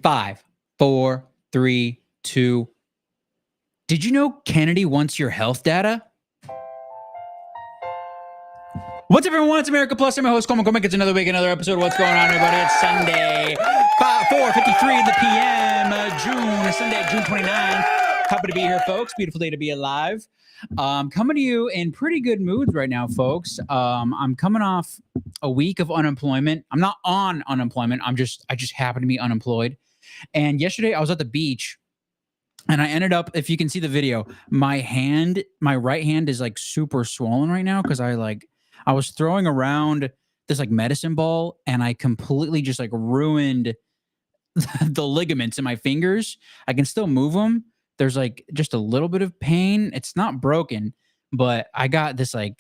Five, four, three, two. Did you know Kennedy wants your health data? What's up, everyone? It's America Plus. I'm your host, Cole McCormick. It's another week, another episode. What's going on, everybody? It's Sunday, 4:53 in the p.m., Sunday, June 29th. Happy to be here, folks. Beautiful day to be alive. Coming to you in pretty good moods right now, folks. I'm coming off a week of unemployment. I'm not on unemployment. I just happen to be unemployed. And yesterday I was at the beach and I ended up, if you can see the video, my right hand is like super swollen right now because I was throwing around this like medicine ball and I completely just like ruined the ligaments in my fingers. I can still move them. There's like just a little bit of pain. It's not broken, but I got a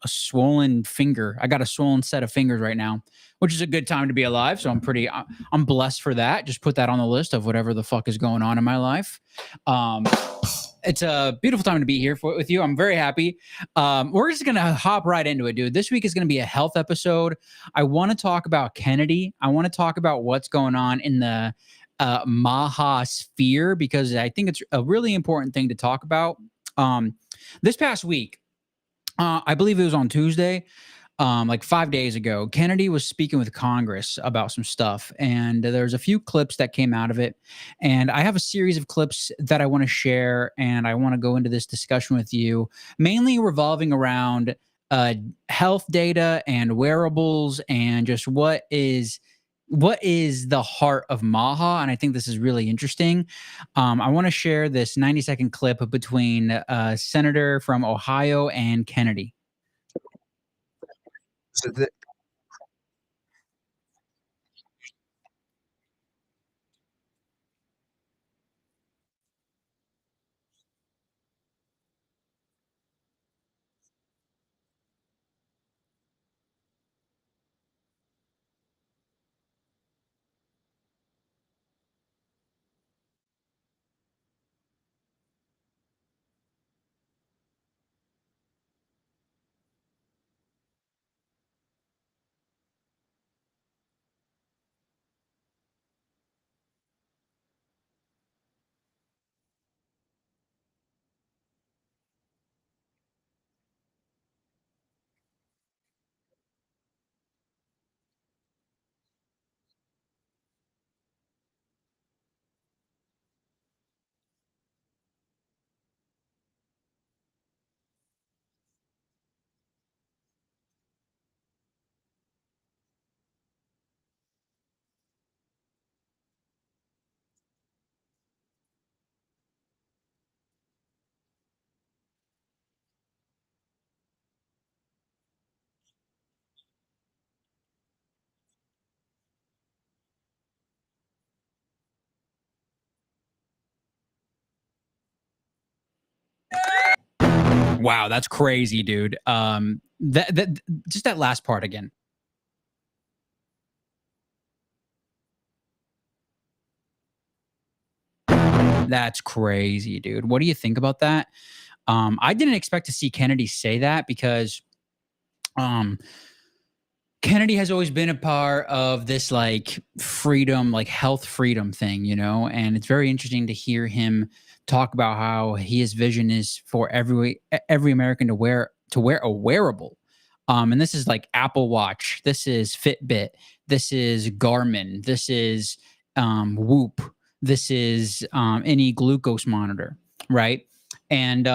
swollen finger. I got a swollen set of fingers right now, which is a good time to be alive. So I'm blessed for that. Just put that on the list of whatever the fuck is going on in my life. It's a beautiful time to be here with you. I'm very happy. We're just going to hop right into it, dude. This week is going to be a health episode. I want to talk about Kennedy. I want to talk about what's going on in the Maha sphere, because I think it's a really important thing to talk about. This past week, I believe it was on Tuesday, like 5 days ago, Kennedy was speaking with Congress about some stuff, and there's a few clips that came out of it. And I have a series of clips that I want to share, and I want to go into this discussion with you, mainly revolving around health data and wearables and just what is the heart of Maha. And I think this is really interesting. I want to share this 90-second clip between a senator from Ohio and Kennedy. So the, Wow, that's crazy, dude. That just that last part again. That's crazy, dude. What do you think about that? I didn't expect to see Kennedy say that because um, Kennedy has always been a part of this like freedom, like health freedom thing, and it's very interesting to hear him talk about how his vision is for every American to wear a wearable. And this is like Apple Watch, this is Fitbit, this is Garmin, this is Whoop, this is any glucose monitor, right? And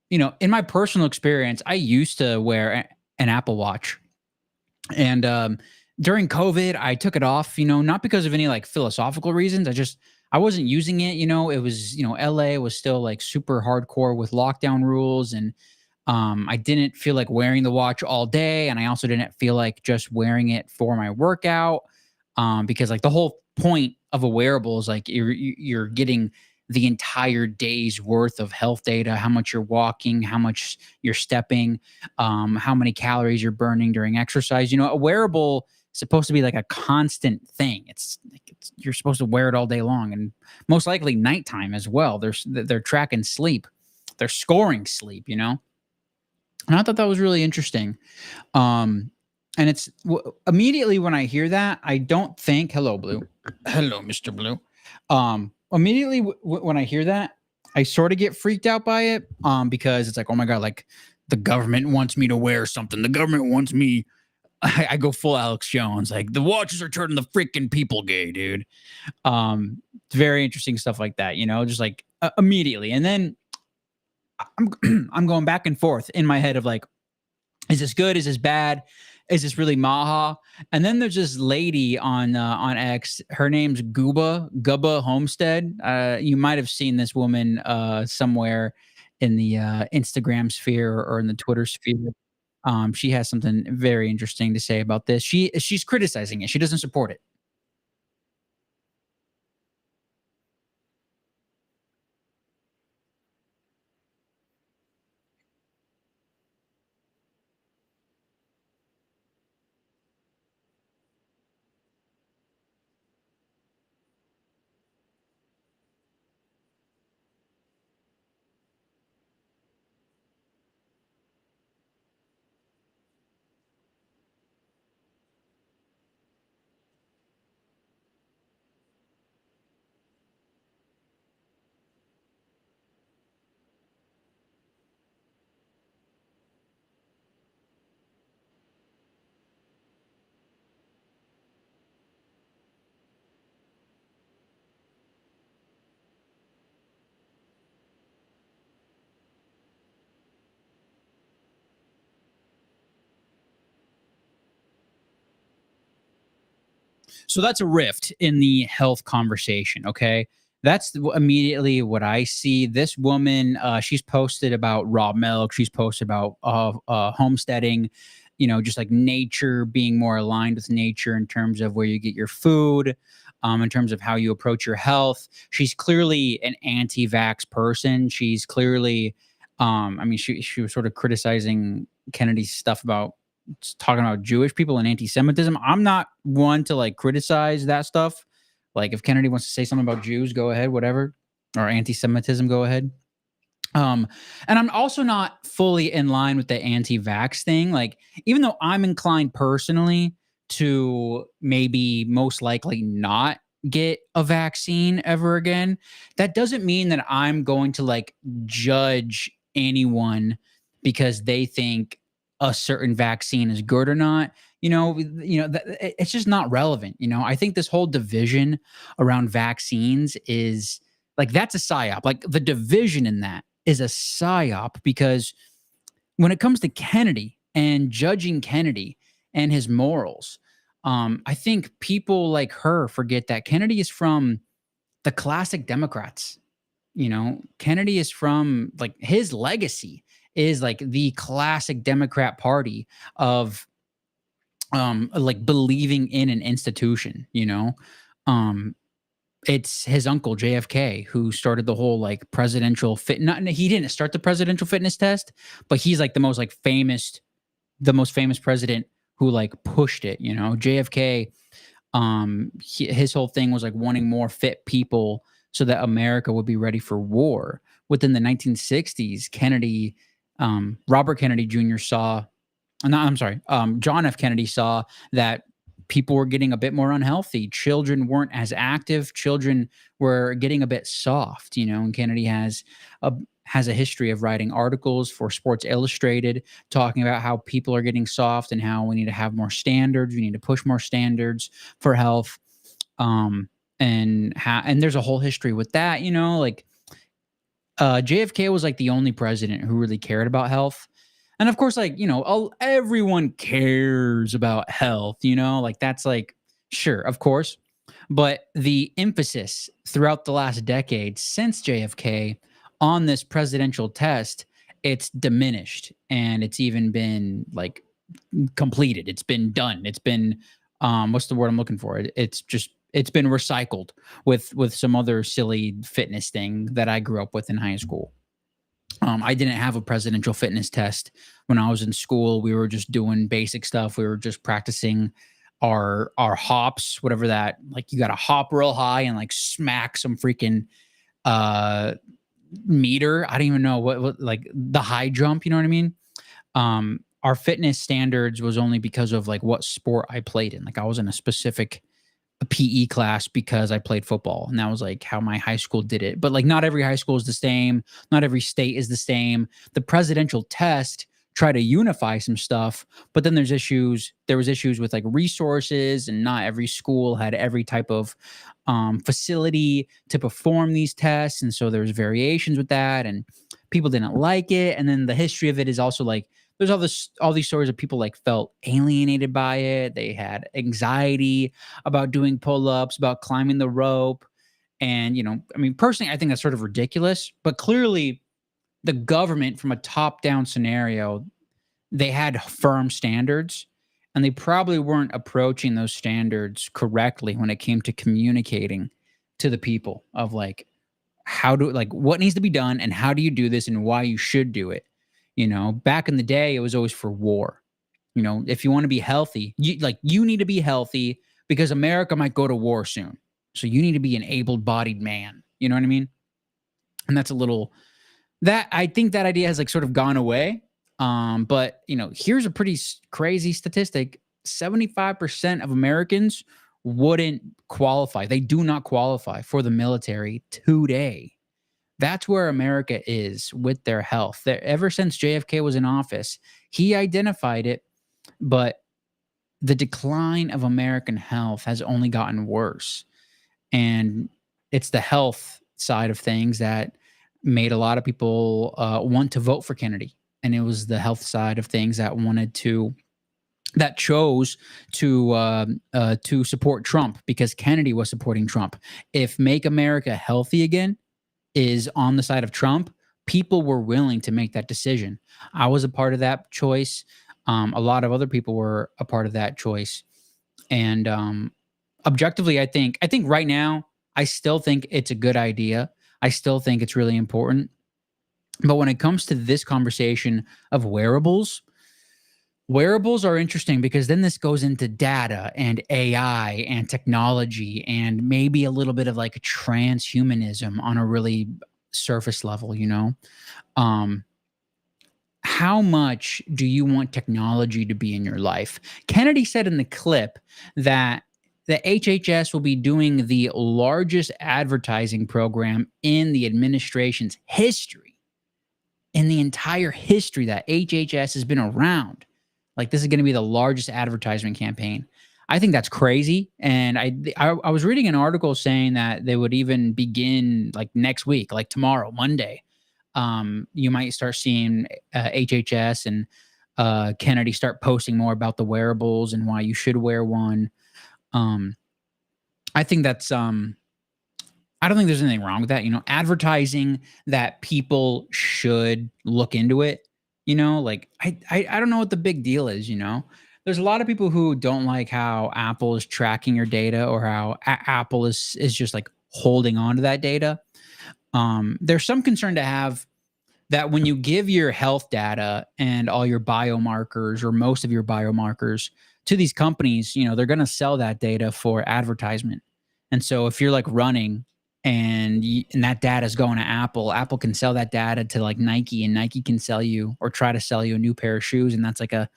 in my personal experience, I used to wear an Apple Watch. And during COVID, I took it off, not because of any like philosophical reasons. I wasn't using it. It was, LA was still like super hardcore with lockdown rules. And I didn't feel like wearing the watch all day. And I also didn't feel like just wearing it for my workout, because like the whole point of a wearable is like you're getting the entire day's worth of health data, how much you're walking, how much you're stepping, how many calories you're burning during exercise. A wearable is supposed to be like a constant thing. You're supposed to wear it all day long, and most likely nighttime as well. They're tracking sleep, they're scoring sleep. And I thought that was really interesting. And it's immediately when I hear that, I don't think, hello, Blue. Hello, Mr. Blue. Immediately when I hear that, I sort of get freaked out by it. Because it's like, oh my god, like the government wants me to wear something. The government wants me. I go full Alex Jones. Like the watches are turning the freaking people gay, dude. It's very interesting stuff like that. Just like immediately, and then I'm I'm going back and forth in my head of like, is this good? Is this bad? Is this really Maha? And then there's this lady on X. Her name's Gubba Homestead. You might have seen this woman somewhere in the Instagram sphere or in the Twitter sphere. She has something very interesting to say about this. She's criticizing it. She doesn't support it. So that's a rift in the health conversation. Okay. That's immediately what I see. This woman, she's posted about raw milk. She's posted about homesteading, just like nature, being more aligned with nature in terms of where you get your food, in terms of how you approach your health. She's clearly an anti vax person. She's clearly, I mean, she was sort of criticizing Kennedy's stuff about talking about Jewish people and anti-Semitism. I'm not one to like criticize that stuff. Like if Kennedy wants to say something about Jews, go ahead, whatever, or anti-Semitism, go ahead. Um, and I'm also not fully in line with the anti-vax thing. Like, even though I'm inclined personally to maybe most likely not get a vaccine ever again, that doesn't mean that I'm going to like judge anyone because they think a certain vaccine is good or not. It's just not relevant. I think this whole division around vaccines is like that's a psyop. Like the division in that is a psyop because when it comes to Kennedy and judging Kennedy and his morals, I think people like her forget that Kennedy is from the classic Democrats. Kennedy is from like his legacy is like the classic Democrat Party of like believing in an institution. Um, it's his uncle JFK who started the whole like presidential fit. Not he didn't start the presidential fitness test, but he's like the most famous president who like pushed it. JFK. His whole thing was like wanting more fit people so that America would be ready for war. Within the 1960s, Robert Kennedy Jr. saw. No, I'm sorry. John F. Kennedy saw that people were getting a bit more unhealthy. Children weren't as active. Children were getting a bit soft, and Kennedy has a history of writing articles for Sports Illustrated talking about how people are getting soft and how we need to have more standards. We need to push more standards for health. And there's a whole history with that, like JFK was like the only president who really cared about health. And of course, like, everyone cares about health, like that's like, sure, of course. But the emphasis throughout the last decade since JFK on this presidential test, it's diminished and it's even been like completed. It's been done. It's been, what's the word I'm looking for? It's been recycled with some other silly fitness thing that I grew up with in high school. I didn't have a presidential fitness test when I was in school. We were just doing basic stuff. We were just practicing our hops, whatever that like. You got to hop real high and like smack some freaking uh meter. I don't even know what like the high jump. You know what I mean? Our fitness standards was only because of like what sport I played in. Like I was in a specific a PE class because I played football, and that was like how my high school did it. But like not every high school is the same, not every state is the same. The presidential test try to unify some stuff, but then there was issues with like resources, and not every school had every type of facility to perform these tests, and so there's variations with that, and people didn't like it. And then the history of it is also like there's all these stories of people like felt alienated by it. They had anxiety about doing pull-ups, about climbing the rope. And, I mean, personally, I think that's sort of ridiculous, but clearly the government, from a top-down scenario, they had firm standards, and they probably weren't approaching those standards correctly when it came to communicating to the people of like what needs to be done and how do you do this and why you should do it. Back in the day, it was always for war. If you want to be healthy, you need to be healthy because America might go to war soon. So you need to be an able-bodied man. You know what I mean? And that's I think that idea has like sort of gone away. But here's a pretty crazy statistic. 75% of Americans wouldn't qualify. They do not qualify for the military today. That's where America is with their health. Ever since JFK was in office, he identified it, but the decline of American health has only gotten worse. And it's the health side of things that made a lot of people want to vote for Kennedy. And it was the health side of things that chose to support Trump, because Kennedy was supporting Trump. If Make America Healthy Again is on the side of Trump, people were willing to make that decision. I was a part of that choice. A lot of other people were a part of that choice. And objectively, I think right now, I still think it's a good idea. I still think it's really important. But when it comes to this conversation of wearables are interesting, because then this goes into data and AI and technology and maybe a little bit of like transhumanism on a really surface level, how much do you want technology to be in your life? Kennedy said in the clip that the HHS will be doing the largest advertising program in the administration's history. In the entire history that HHS has been around. Like, this is going to be the largest advertisement campaign. I think that's crazy. And I was reading an article saying that they would even begin like next week, like tomorrow, Monday. You might start seeing HHS and Kennedy start posting more about the wearables and why you should wear one. I think that's I don't think there's anything wrong with that. Advertising that people should look into it. Like I don't know what the big deal is. There's a lot of people who don't like how Apple is tracking your data, or how Apple is just like holding on to that data. There's some concern to have that when you give your health data and all your biomarkers, or most of your biomarkers, to these companies, they're going to sell that data for advertisement. And so if you're like running and that data is going to Apple can sell that data to like Nike, and Nike can sell you or try to sell you a new pair of shoes. And that's like a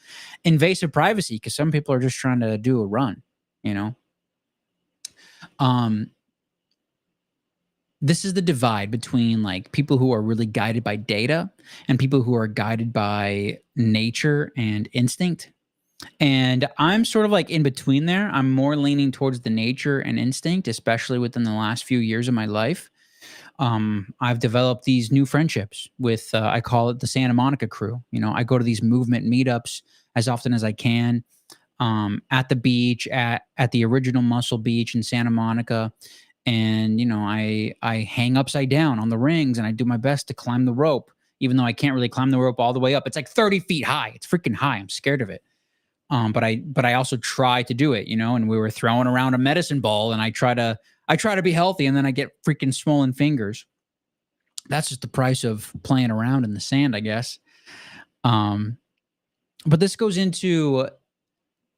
invasive privacy, because some people are just trying to do a run, This is the divide between like people who are really guided by data and people who are guided by nature and instinct. And I'm sort of like in between there. I'm more leaning towards the nature and instinct, especially within the last few years of my life. I've developed these new friendships with, I call it the Santa Monica crew. I go to these movement meetups as often as I can, at the beach, at the original Muscle Beach in Santa Monica. And, I hang upside down on the rings, and I do my best to climb the rope, even though I can't really climb the rope all the way up. It's like 30 feet high. It's freaking high. I'm scared of it. But I also try to do it, and we were throwing around a medicine ball, and I try to be healthy, and then I get freaking swollen fingers. That's just the price of playing around in the sand, I guess. But this goes into,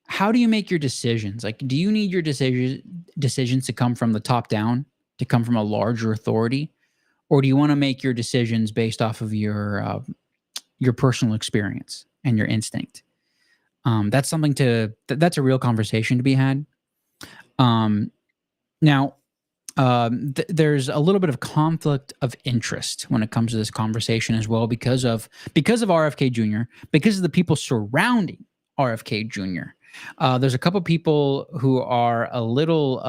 how do you make your decisions? Like, do you need your decisions to come from the top down, to come from a larger authority? Or do you want to make your decisions based off of your personal experience and your instinct? That's something that's a real conversation to be had. Um, now, there's a little bit of conflict of interest when it comes to this conversation as well because of RFK Jr., because of the people surrounding RFK Jr. There's a couple people who are a little.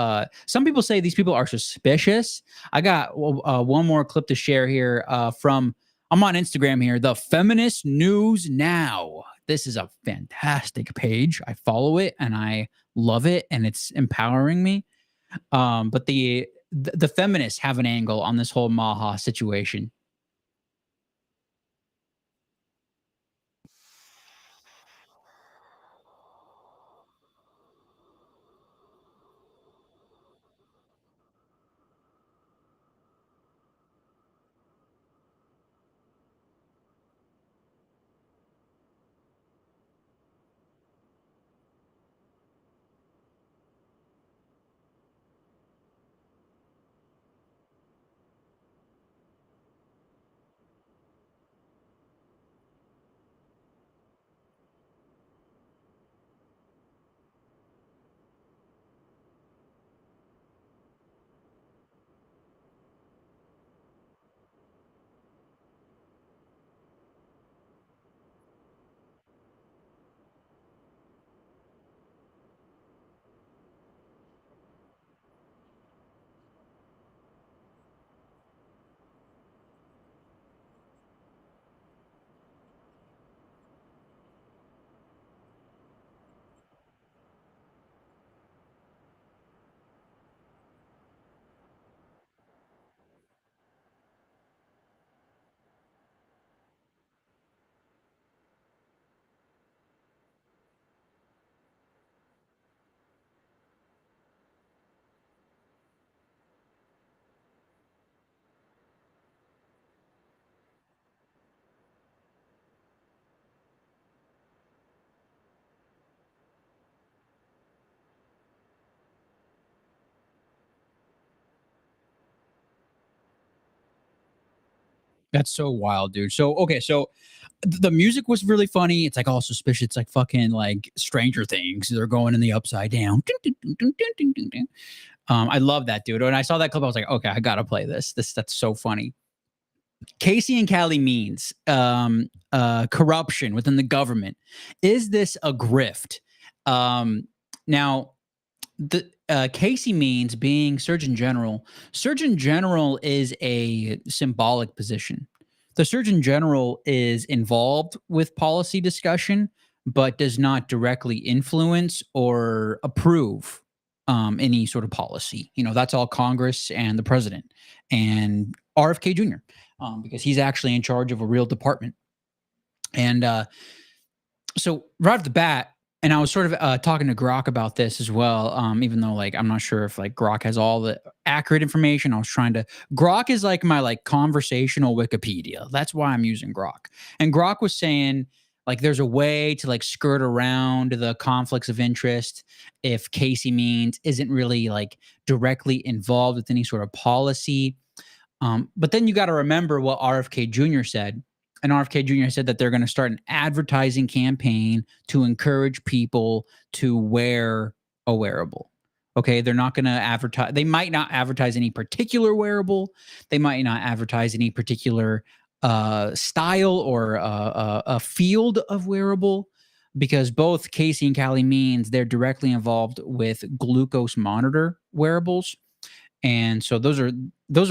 Some people say these people are suspicious. I got one more clip to share here from. I'm on Instagram here. The Feminist News Now. This is a fantastic page. I follow it and I love it, and it's empowering me. But the feminists have an angle on this whole Maha situation. That's so wild, dude. So okay, so the music was really funny. It's like all suspicious. It's like fucking like Stranger Things. They're going in the upside down. I love that, dude. When I saw that clip, I was like, okay, I gotta play this. That's so funny. Casey and Callie means corruption within the government. Is this a grift? Now, the Casey means being Surgeon General. Surgeon General is a symbolic position. The Surgeon General is involved with policy discussion, but does not directly influence or approve any sort of policy. That's all Congress and the president and RFK Jr. Because he's actually in charge of a real department. And so right off the bat, and I was sort of talking to Grok about this as well, even though like I'm not sure if like Grok has all the accurate information. I was trying to. Grok is like my like conversational Wikipedia. That's why I'm using Grok. And Grok was saying like there's a way to like skirt around the conflicts of interest if Casey means isn't really like directly involved with any sort of policy. But then you got to remember what RFK Jr. said. And RFK Jr. said that they're going to start an advertising campaign to encourage people to wear a wearable. Okay, they're not going to advertise. They might not advertise any particular wearable. They might not advertise any particular style or a field of wearable, because both Casey and Callie means they're directly involved with glucose monitor wearables. And so those are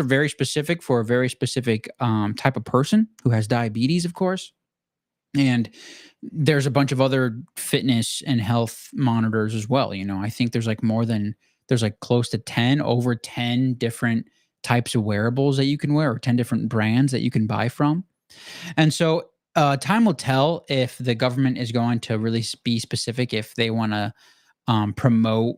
very specific for a very specific type of person who has diabetes, of course. And there's a bunch of other fitness and health monitors as well. I think there's like close to 10, over 10 different types of wearables that you can wear, or 10 different brands that you can buy from. And so time will tell if the government is going to really be specific, if they want to promote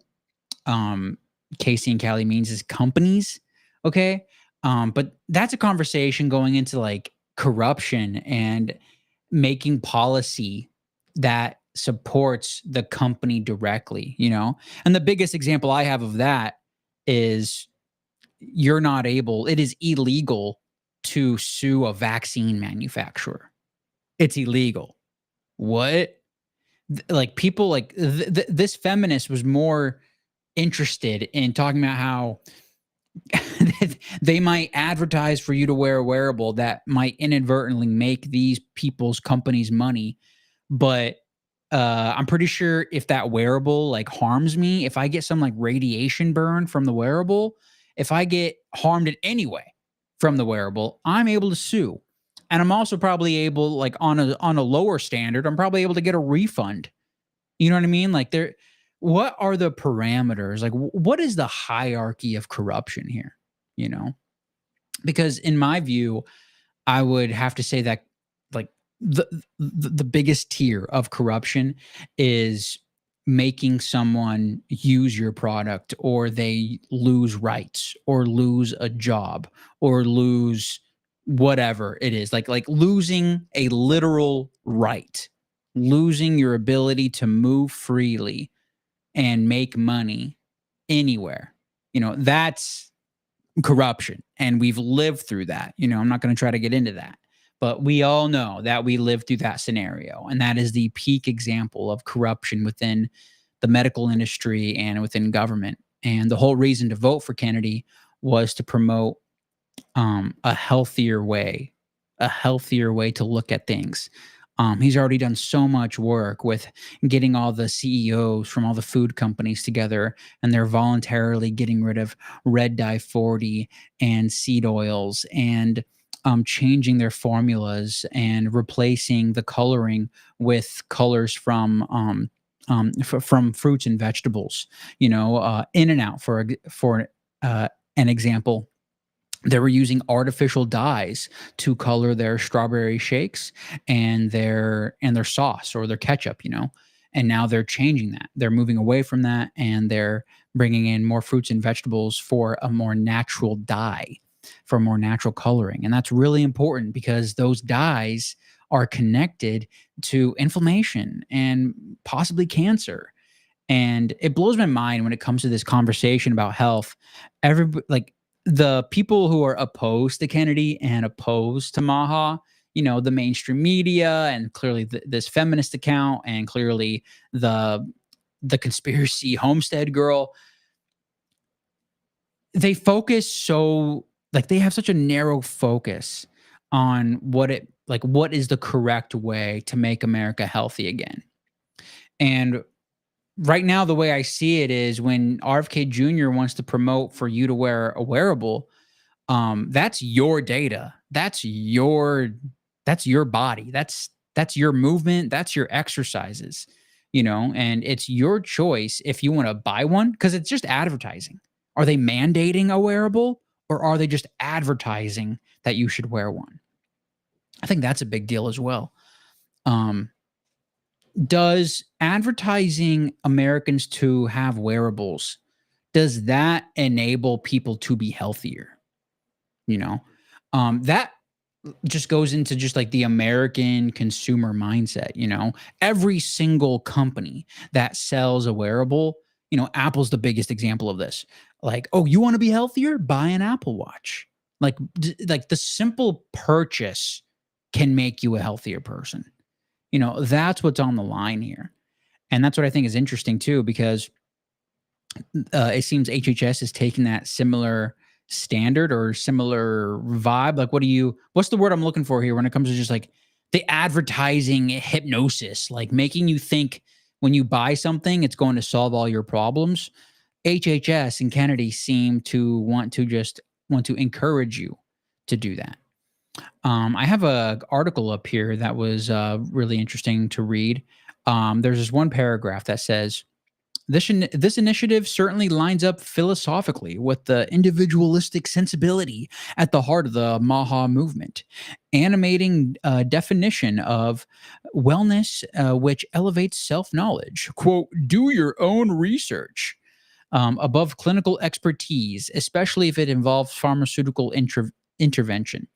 um, Casey and Callie means as companies. Okay. But that's a conversation going into like corruption and making policy that supports the company directly. And the biggest example I have of that is it is illegal to sue a vaccine manufacturer. It's illegal. What? Like people like this feminist was more interested in talking about how they might advertise for you to wear a wearable that might inadvertently make these people's companies money. But I'm pretty sure if that wearable like harms me, if I get some like radiation burn from the wearable, if I get harmed in any way from the wearable, I'm able to sue. And I'm also probably able, like on a lower standard, I'm probably able to get a refund. You know what I mean? Like what are the parameters? Like what is the hierarchy of corruption here? You know? Because in my view, I would have to say that like the biggest tier of corruption is making someone use your product, or they lose rights, or lose a job, or lose whatever it is, like losing a literal right, losing your ability to move freely and make money anywhere. That's corruption. And we've lived through that. I'm not going to try to get into that. But we all know that we lived through that scenario. And that is the peak example of corruption within the medical industry and within government. And the whole reason to vote for Kennedy was to promote a healthier way to look at things. He's already done so much work with getting all the CEOs from all the food companies together, and they're voluntarily getting rid of red dye 40 and seed oils, and changing their formulas and replacing the coloring with colors from from fruits and vegetables. In-N-Out for an example. They were using artificial dyes to color their strawberry shakes and their sauce or their ketchup, and now they're changing that. They're moving away from that, and they're bringing in more fruits and vegetables for a more natural dye, for more natural coloring. And that's really important because those dyes are connected to inflammation and possibly cancer. And it blows my mind when it comes to this conversation about health. The people who are opposed to Kennedy and opposed to Maha, the mainstream media, and clearly this feminist account, and clearly the conspiracy homestead girl, they focus they have such a narrow focus on what is the correct way to make America healthy again. And right now, the way I see it is when RFK Jr. wants to promote for you to wear a wearable, that's your data. That's your body. That's your movement. That's your exercises, and it's your choice if you want to buy one, because it's just advertising. Are they mandating a wearable, or are they just advertising that you should wear one? I think that's a big deal as well. Does advertising Americans to have wearables, does that enable people to be healthier? That just goes into just like the American consumer mindset. Every single company that sells a wearable, Apple's the biggest example of this. Like, oh, you want to be healthier? Buy an Apple Watch. Like the simple purchase can make you a healthier person. That's what's on the line here. And that's what I think is interesting too, because it seems HHS is taking that similar standard or similar vibe. Like, what's the word I'm looking for here when it comes to just like the advertising hypnosis, like making you think when you buy something, it's going to solve all your problems. HHS and Kennedy seem to want to encourage you to do that. I have an article up here that was really interesting to read. There's this one paragraph that says, this initiative certainly lines up philosophically with the individualistic sensibility at the heart of the Maha movement, animating a definition of wellness which elevates self-knowledge. Quote, do your own research above clinical expertise, especially if it involves pharmaceutical intervention.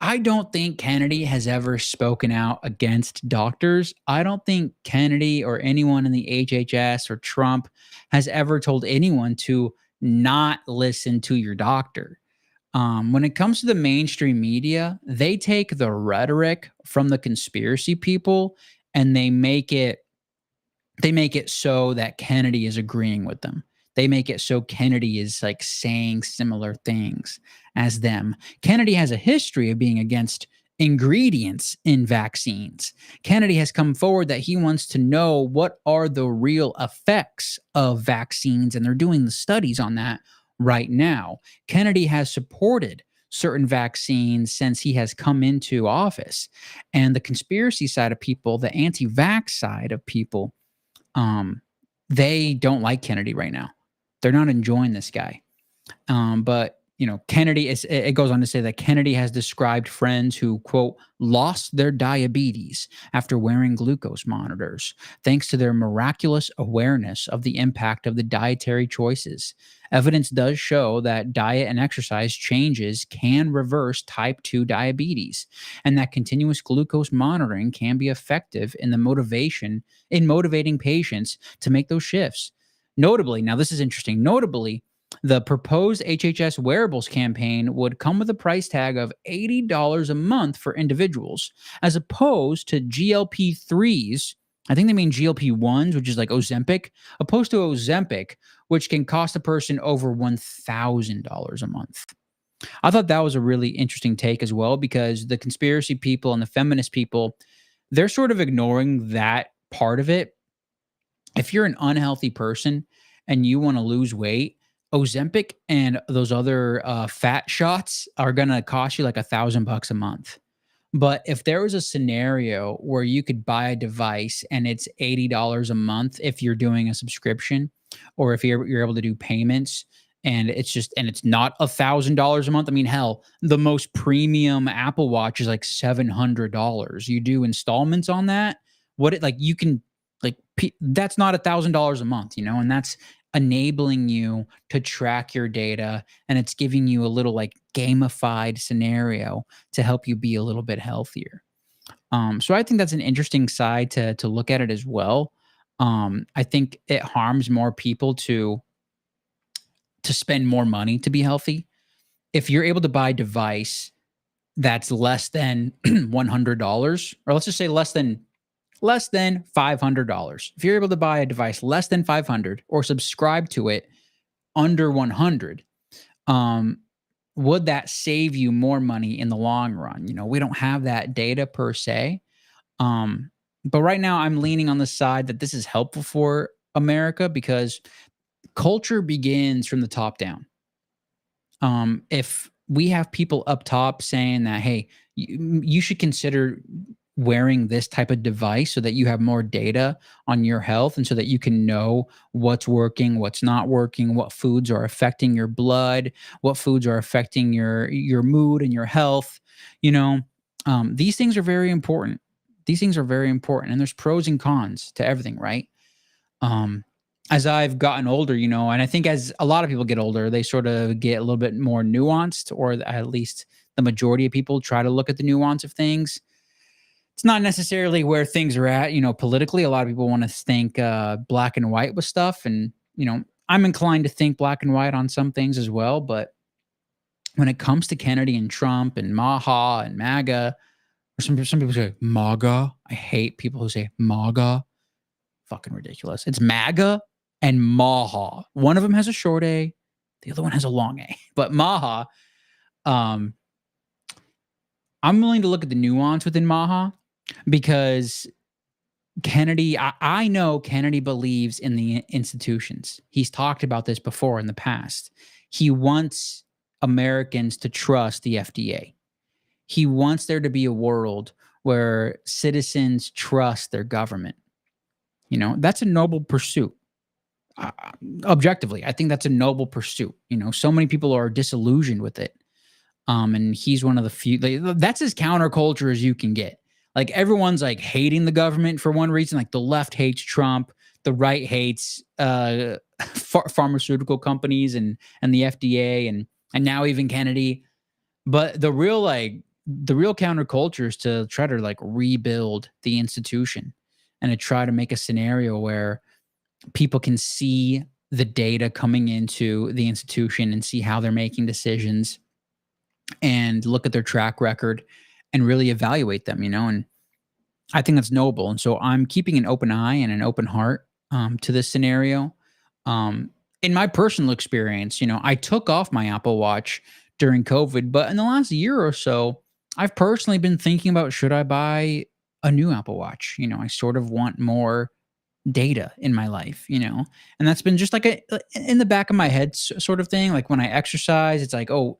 I don't think Kennedy has ever spoken out against doctors. I don't think Kennedy or anyone in the HHS or Trump has ever told anyone to not listen to your doctor. When it comes to the mainstream media, they take the rhetoric from the conspiracy people and they make it they make it so that Kennedy is agreeing with them. They make it so Kennedy is like saying similar things as them. Kennedy has a history of being against ingredients in vaccines. Kennedy has come forward that he wants to know what are the real effects of vaccines, and they're doing the studies on that right now. Kennedy has supported certain vaccines since he has come into office. And the conspiracy side of people, the anti-vax side of people, they don't like Kennedy right now. They're not enjoying this guy. But Kennedy it goes on to say that Kennedy has described friends who, quote, lost their diabetes after wearing glucose monitors, thanks to their miraculous awareness of the impact of the dietary choices. Evidence does show that diet and exercise changes can reverse type 2 diabetes, and that continuous glucose monitoring can be effective in motivating patients to make those shifts. Notably, now this is interesting, the proposed HHS wearables campaign would come with a price tag of $80 a month for individuals, as opposed to GLP-3s. I think they mean GLP-1s, which is like Ozempic, opposed to Ozempic, which can cost a person over $1,000 a month. I thought that was a really interesting take as well, because the conspiracy people and the feminist people, they're sort of ignoring that part of it. If you're an unhealthy person and you want to lose weight, Ozempic and those other fat shots are going to cost you like $1,000 a month. But if there was a scenario where you could buy a device and it's $80 a month if you're doing a subscription, or if you're able to do payments, and it's not $1,000 a month. I mean, hell, the most premium Apple Watch is like $700. You do installments on that. That's not $1,000 a month, and that's enabling you to track your data, and it's giving you a little like gamified scenario to help you be a little bit healthier. So I think that's an interesting side to look at it as well. I think it harms more people to spend more money to be healthy. If you're able to buy a device that's less than $100, or let's just say less than $500. If you're able to buy a device less than 500 or subscribe to it under 100, would that save you more money in the long run? We don't have that data per se. But right now I'm leaning on the side that this is helpful for America, because culture begins from the top down. If we have people up top saying that, hey, you should consider wearing this type of device so that you have more data on your health, and so that you can know what's working, what's not working, what foods are affecting your blood, what foods are affecting your mood and your health. These things are very important. And there's pros and cons to everything, right? As I've gotten older, and I think as a lot of people get older, they sort of get a little bit more nuanced, or at least the majority of people try to look at the nuance of things. It's not necessarily where things are at, politically. A lot of people want to think black and white with stuff. And, I'm inclined to think black and white on some things as well. But when it comes to Kennedy and Trump and Maha and MAGA, or some people say MAGA. I hate people who say MAGA. Fucking ridiculous. It's MAGA and Maha. One of them has a short A. The other one has a long A. But Maha, I'm willing to look at the nuance within Maha, because Kennedy, I know Kennedy believes in the institutions. He's talked about this before in the past. He wants Americans to trust the FDA. He wants there to be a world where citizens trust their government. That's a noble pursuit. Objectively, I think that's a noble pursuit. So many people are disillusioned with it. And he's one of the few. That's as counterculture as you can get. Like, everyone's like hating the government for one reason. Like, the left hates Trump, the right hates pharmaceutical companies and the FDA, and now even Kennedy. But the real counterculture is to try to like rebuild the institution, and to try to make a scenario where people can see the data coming into the institution and see how they're making decisions, and look at their track record and really evaluate them, and I think that's noble. And so I'm keeping an open eye and an open heart to this scenario. Um, in my personal experience, I took off my Apple Watch during COVID, but in the last year or so, I've personally been thinking about should I buy a new Apple Watch? I sort of want more data in my life, and that's been just like a in the back of my head sort of thing. Like when I exercise, it's like, oh,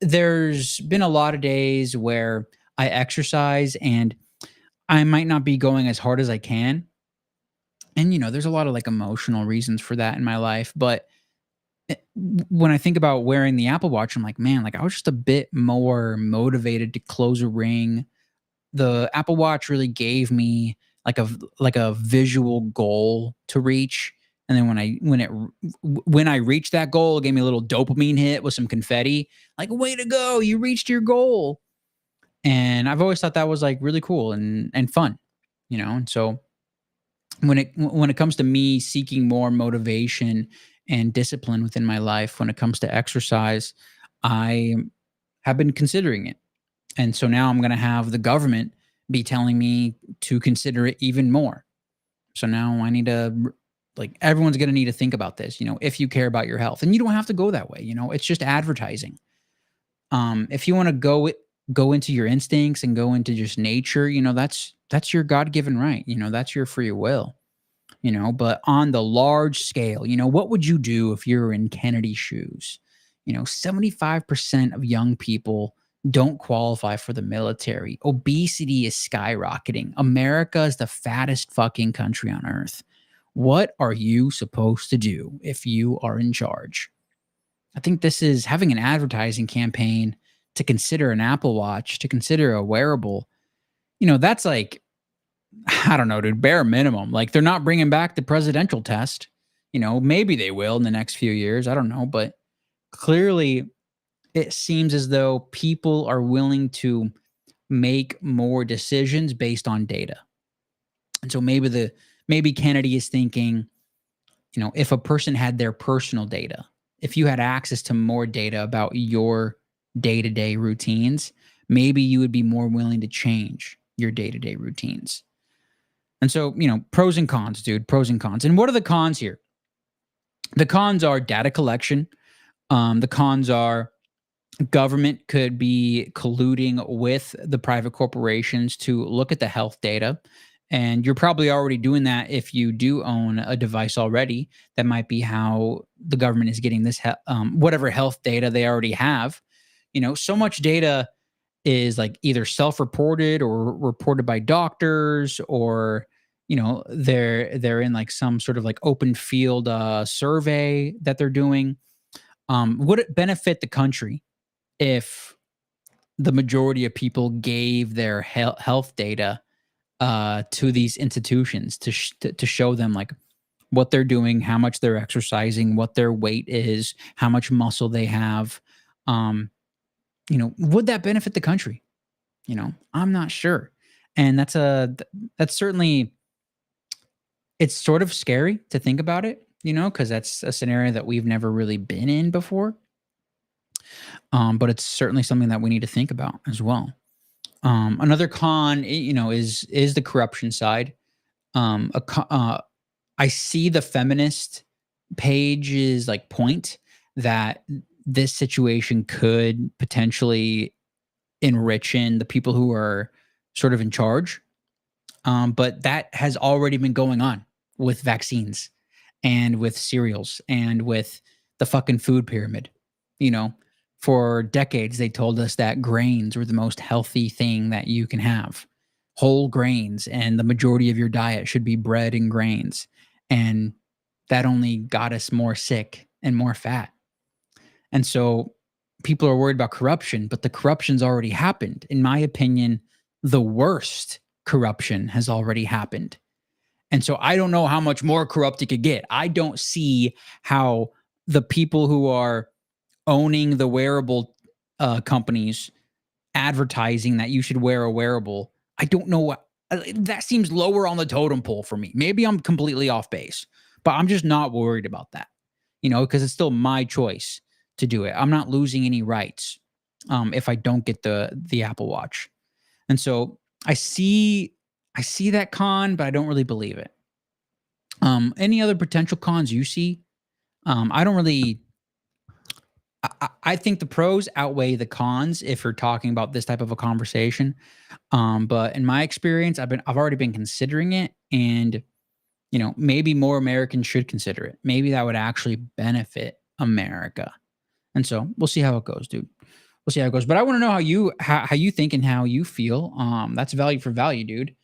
there's been a lot of days where I exercise and I might not be going as hard as I can. And, there's a lot of like emotional reasons for that in my life. But when I think about wearing the Apple Watch, I'm like, man, like I was just a bit more motivated to close a ring. The Apple Watch really gave me like a visual goal to reach. And then when I reached that goal, it gave me a little dopamine hit with some confetti. Like, way to go, you reached your goal. And I've always thought that was like really cool and fun, And so when it comes to me seeking more motivation and discipline within my life, when it comes to exercise, I have been considering it. And so now I'm going to have the government be telling me to consider it even more. So now I need to, like, everyone's going to need to think about this, if you care about your health. And you don't have to go that way, it's just advertising. If you want to go into your instincts and go into just nature, that's your God-given right. That's your free will. But on the large scale, what would you do if you're in Kennedy's shoes? 75% of young people don't qualify for the military. Obesity is skyrocketing. America is the fattest fucking country on earth. What are you supposed to do if you are in charge? I think this is having an advertising campaign to consider an Apple Watch, to consider a wearable. That's like, I don't know, dude, bare minimum. Like, they're not bringing back the presidential test. Maybe they will in the next few years. I don't know. But clearly, it seems as though people are willing to make more decisions based on data. And so maybe Kennedy is thinking, if a person had their personal data, if you had access to more data about your day-to-day routines, maybe you would be more willing to change your day-to-day routines. And so, pros and cons, dude, pros and cons. And what are the cons here? The cons are data collection. The cons are government could be colluding with the private corporations to look at the health data. And you're probably already doing that if you do own a device already. That might be how the government is getting this, whatever health data they already have. So much data is like either self-reported or reported by doctors, or they're in like some sort of like open field survey that they're doing. Would it benefit the country if the majority of people gave their health data to these institutions to show them like what they're doing, how much they're exercising, what their weight is, how much muscle they have? Would that benefit the country? I'm not sure. And that's certainly, it's sort of scary to think about it, because that's a scenario that we've never really been in before. But it's certainly something that we need to think about as well. Another con, is the corruption side. I see the feminist page's like point that this situation could potentially enrich in the people who are sort of in charge. But that has already been going on with vaccines and with cereals and with the fucking food pyramid. For decades, they told us that grains were the most healthy thing that you can have. Whole grains, and the majority of your diet should be bread and grains. And that only got us more sick and more fat. And so people are worried about corruption, but the corruption's already happened. In my opinion, the worst corruption has already happened. And so I don't know how much more corrupt it could get. I don't see how the people who are owning the wearable companies advertising that you should wear a wearable. I don't know what that seems lower on the totem pole for me. Maybe I'm completely off base, but I'm just not worried about that, because it's still my choice to do it. I'm not losing any rights if I don't get the Apple Watch. And so I see that con, but I don't really believe it. Any other potential cons you see? I don't really. I think the pros outweigh the cons if you're talking about this type of a conversation. But in my experience, I've already been considering it, and maybe more Americans should consider it. Maybe that would actually benefit America. And so we'll see how it goes, dude. We'll see how it goes. But I want to know how you think and how you feel. That's value for value, dude.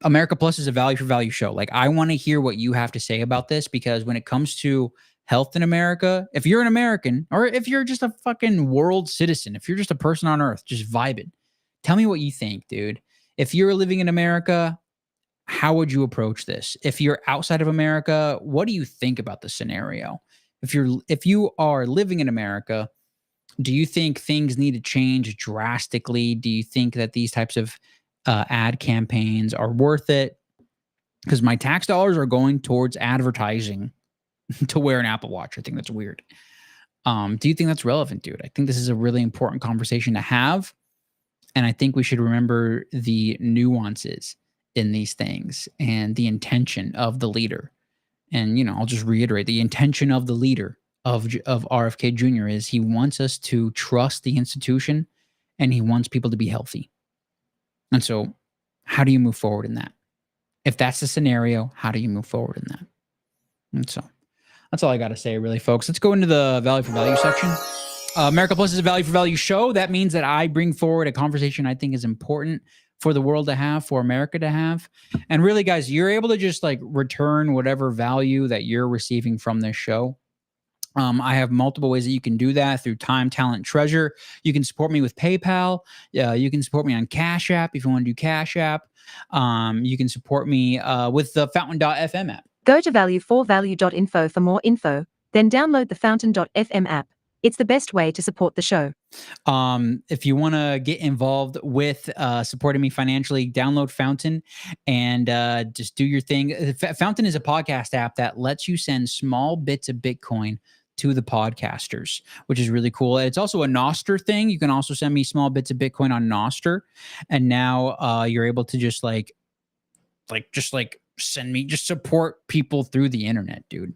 America Plus is a value for value show. Like, I want to hear what you have to say about this, because when it comes to health in America, if you're an American or if you're just a fucking world citizen, if you're just a person on earth, just vibing, tell me what you think, dude. If you're living in America, how would you approach this? If you're outside of America, what do you think about the scenario? If you are living in America, do you think things need to change drastically? Do you think that these types of ad campaigns are worth it? Because my tax dollars are going towards advertising to wear an Apple Watch. I think that's weird. Do you think that's relevant, dude? I think this is a really important conversation to have. And I think we should remember the nuances in these things and the intention of the leader. And, I'll just reiterate, the intention of the leader of RFK Jr. is he wants us to trust the institution, and he wants people to be healthy. And so how do you move forward in that? If that's the scenario, how do you move forward in that? And so that's all I got to say, really, folks. Let's go into the value for value section. America Plus is a value for value show. That means that I bring forward a conversation I think is important for the world to have, for America to have. And really, guys, you're able to just return whatever value that you're receiving from this show. I have multiple ways that you can do that through Time, Talent, Treasure. You can support me with PayPal. You can support me on Cash App if you want to do Cash App. You can support me with the Fountain.fm app. Go to value4value.info for more info, then download the Fountain.fm app. It's the best way to support the show. If you want to get involved with supporting me financially, download Fountain and just do your thing. Fountain is a podcast app that lets you send small bits of Bitcoin to the podcasters, which is really cool. It's also a Nostr thing. You can also send me small bits of Bitcoin on Nostr. And now you're able to just send me, just support people through the internet, dude.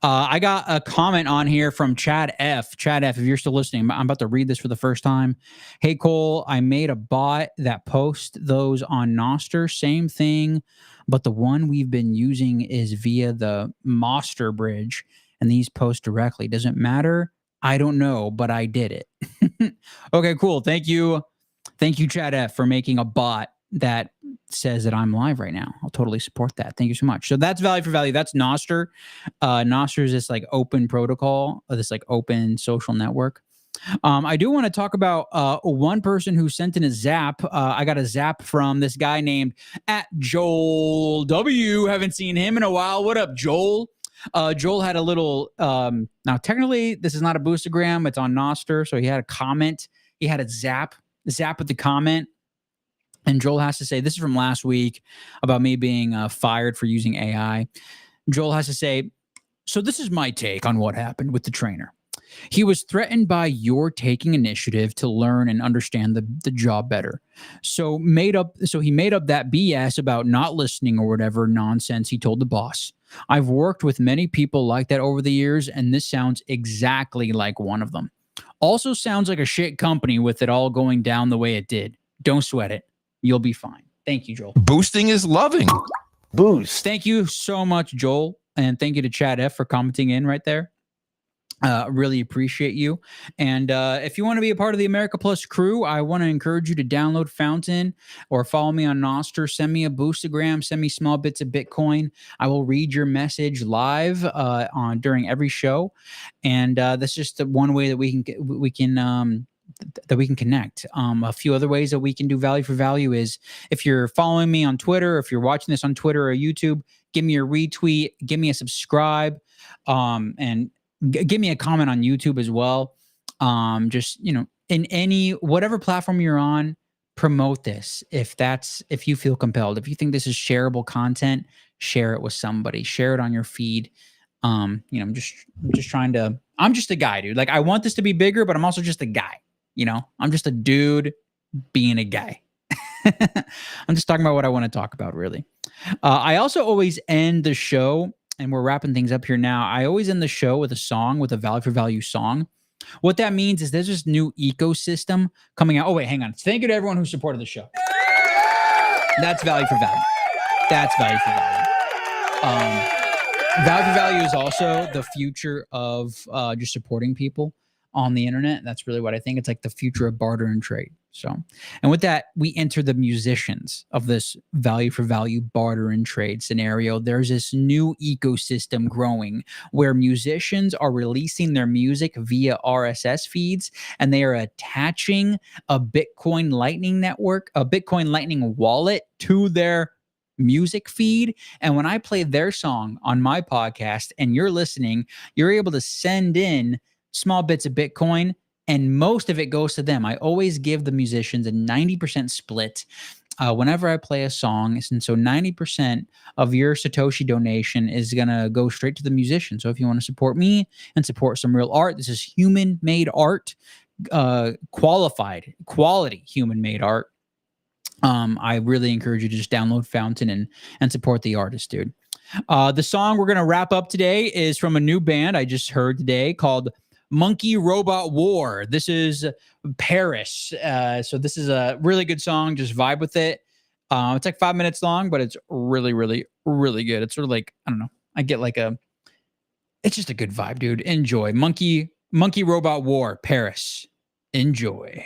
I got a comment on here from Chad F. Chad F, if you're still listening, I'm about to read this for the first time. Hey, Cole, I made a bot that posts those on Nostr. Same thing, but the one we've been using is via the Moster bridge, and these post directly. Does it matter? I don't know, but I did it. Okay, cool. Thank you. Thank you, Chad F, for making a bot that says that I'm live right now. I'll totally support that. Thank you so much. So that's value for value. That's Nostr. Nostr is this open protocol, this open social network. I do want to talk about one person who sent in a zap. I got a zap from this guy named @Joel W. Haven't seen him in a while. What up, Joel? Joel had a little, now technically this is not a boostagram. It's on Nostr. So he had a comment. He had a zap with the comment. And Joel has to say, this is from last week about me being fired for using AI. Joel has to say, so this is my take on what happened with the trainer. He was threatened by your taking initiative to learn and understand the job better. So he made up that BS about not listening or whatever nonsense he told the boss. I've worked with many people like that over the years, and this sounds exactly like one of them. Also sounds like a shit company with it all going down the way it did. Don't sweat it. You'll be fine. Thank you, Joel. Boosting is loving. Boost. Thank you so much, Joel. And thank you to Chad F for commenting in right there. Really appreciate you. And if you want to be a part of the America Plus crew, I want to encourage you to download Fountain or follow me on Nostr. Send me a boostagram. Send me small bits of Bitcoin. I will read your message live during every show. And that's just one way that we can connect. A few other ways that we can do value for value is if you're following me on Twitter, if you're watching this on Twitter or YouTube, give me a retweet, give me a subscribe, and give me a comment on YouTube as well. Just, in whatever platform you're on, promote this. If you feel compelled, if you think this is shareable content, share it with somebody, share it on your feed. I'm just a guy, dude. I want this to be bigger, but I'm also just a guy. I'm just a dude being a guy. I'm just talking about what I want to talk about, really. I also always end the show, and we're wrapping things up here now. I always end the show with a song, with a value for value song. What that means is there's this new ecosystem coming out. Oh, wait, hang on. Thank you to everyone who supported the show. That's value for value. That's value for value. Value for value is also the future of just supporting people on the internet. That's really what I think. It's like the future of barter and trade. So, and with that, we enter the musicians of this value for value barter and trade scenario. There's this new ecosystem growing where musicians are releasing their music via RSS feeds, and they are attaching a Bitcoin Lightning network, a Bitcoin Lightning wallet to their music feed. And when I play their song on my podcast and you're listening, you're able to send in small bits of Bitcoin, and most of it goes to them. I always give the musicians a 90% split whenever I play a song. And so 90% of your Satoshi donation is going to go straight to the musician. So if you want to support me and support some real art, this is human made art, quality human made art. I really encourage you to just download Fountain and support the artist, dude. The song we're gonna wrap up today is from a new band I just heard today called Monkey Robot War. This is Paris. So this is a really good song. Just vibe with it. It's like 5 minutes long, but it's really, really, really good. It's sort of like, I don't know. I get like it's just a good vibe, dude. Enjoy. Monkey Robot War, Paris. Enjoy.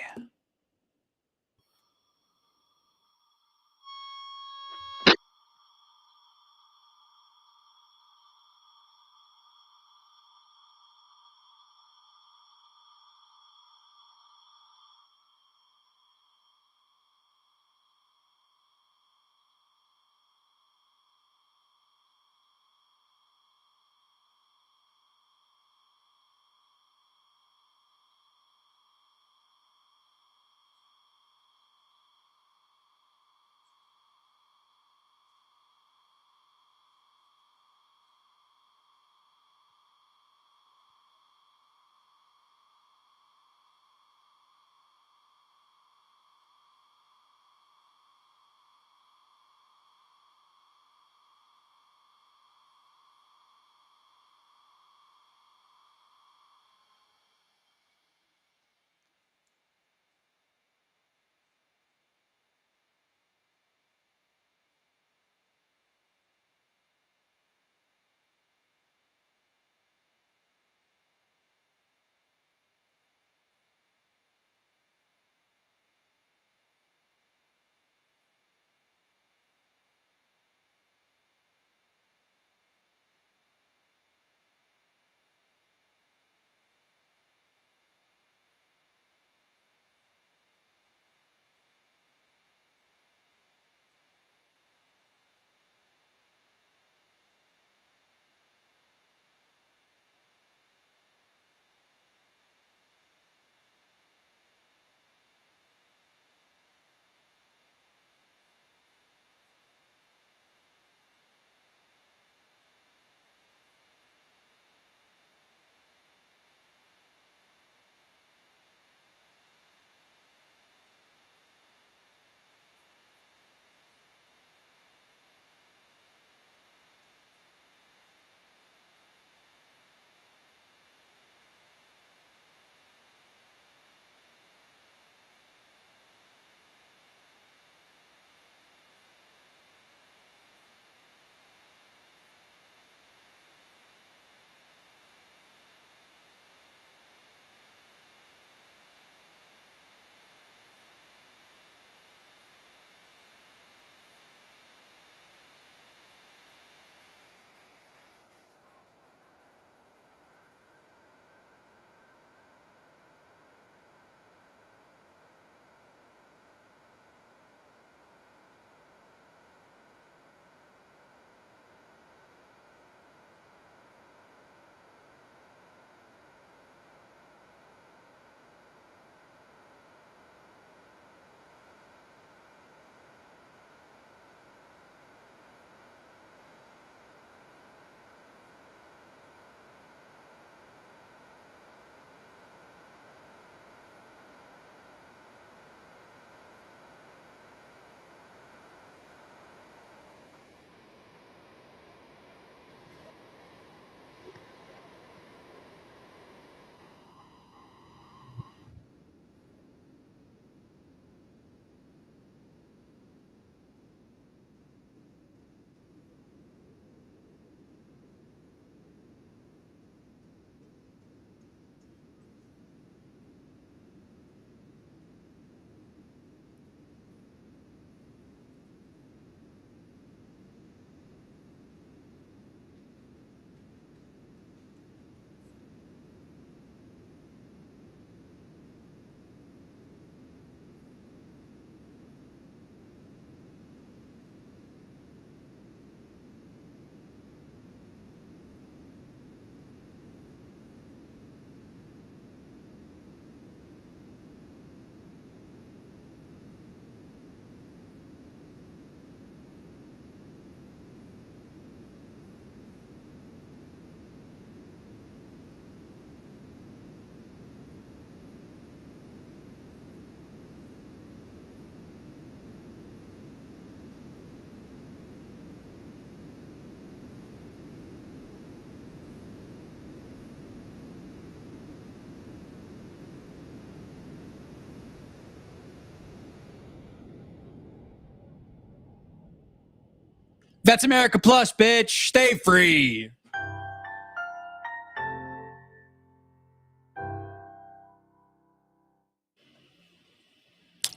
That's America Plus, bitch. Stay free.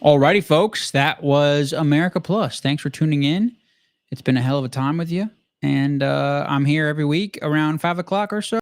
Alrighty, folks. That was America Plus. Thanks for tuning in. It's been a hell of a time with you. And I'm here every week around 5 o'clock or so.